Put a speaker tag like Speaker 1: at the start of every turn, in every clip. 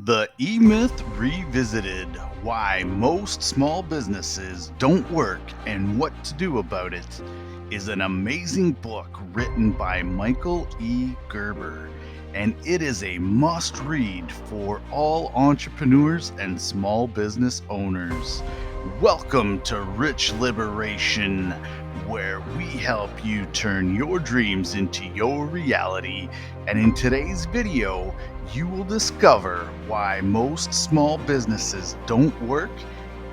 Speaker 1: The E-Myth Revisited: Why Most Small Businesses Don't Work and What to Do About It is an amazing book written by Michael E. Gerber, and it is a must-read for all entrepreneurs and small business owners. Welcome to Rich Liberation, where we help you turn your dreams into your reality. And in today's video, you will discover why most small businesses don't work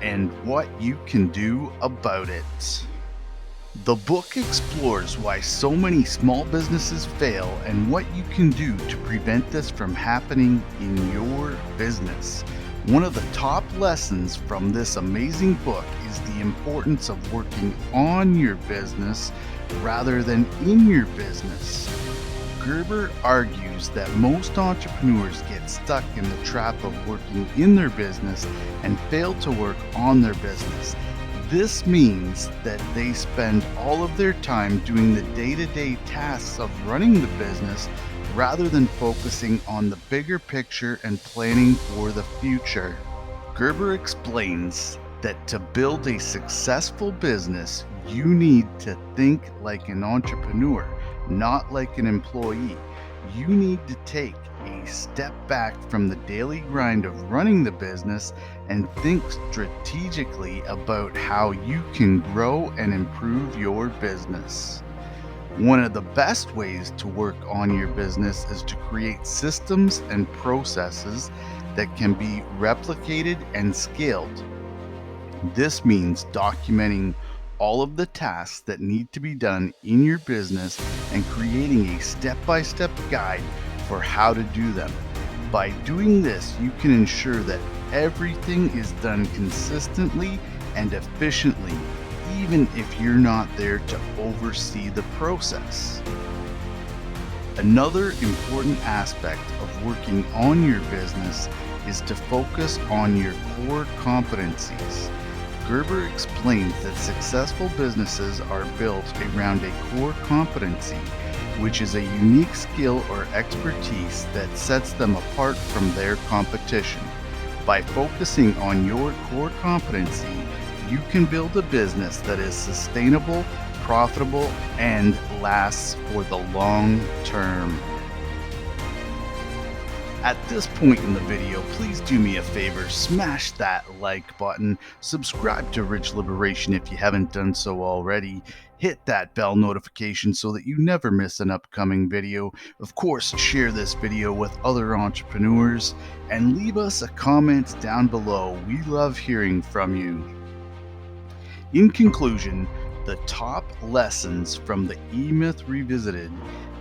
Speaker 1: and what you can do about it. The book explores why so many small businesses fail and what you can do to prevent this from happening in your business. One of the top lessons from this amazing book is the importance of working on your business rather than in your business. Gerber argues that most entrepreneurs get stuck in the trap of working in their business and fail to work on their business. This means that they spend all of their time doing the day-to-day tasks of running the business rather than focusing on the bigger picture and planning for the future. Gerber explains that to build a successful business, you need to think like an entrepreneur, not like an employee. You need to take a step back from the daily grind of running the business and think strategically about how you can grow and improve your business. One of the best ways to work on your business is to create systems and processes that can be replicated and scaled. This means documenting all of the tasks that need to be done in your business and creating a step-by-step guide for how to do them. By doing this, you can ensure that everything is done consistently and efficiently, even if you're not there to oversee the process. Another important aspect of working on your business is to focus on your core competencies. Gerber explains that successful businesses are built around a core competency, which is a unique skill or expertise that sets them apart from their competition. By focusing on your core competency, you can build a business that is sustainable, profitable, and lasts for the long term. At this point in the video, please do me a favor, smash that like button, subscribe to Rich Liberation if you haven't done so already, hit that bell notification so that you never miss an upcoming video. Of course, share this video with other entrepreneurs and leave us a comment down below. We love hearing from you. In conclusion, the top lessons from the E-Myth Revisited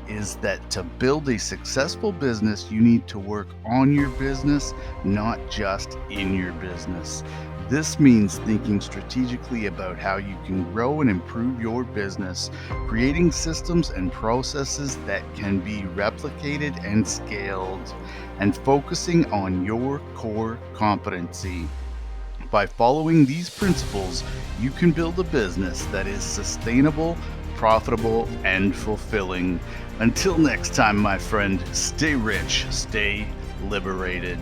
Speaker 1: is that to build a successful business, you need to work on your business, not just in your business. This means thinking strategically about how you can grow and improve your business, creating systems and processes that can be replicated and scaled, and focusing on your core competency. By following these principles, you can build a business that is sustainable, profitable, and fulfilling. Until next time, my friend, stay rich, stay liberated.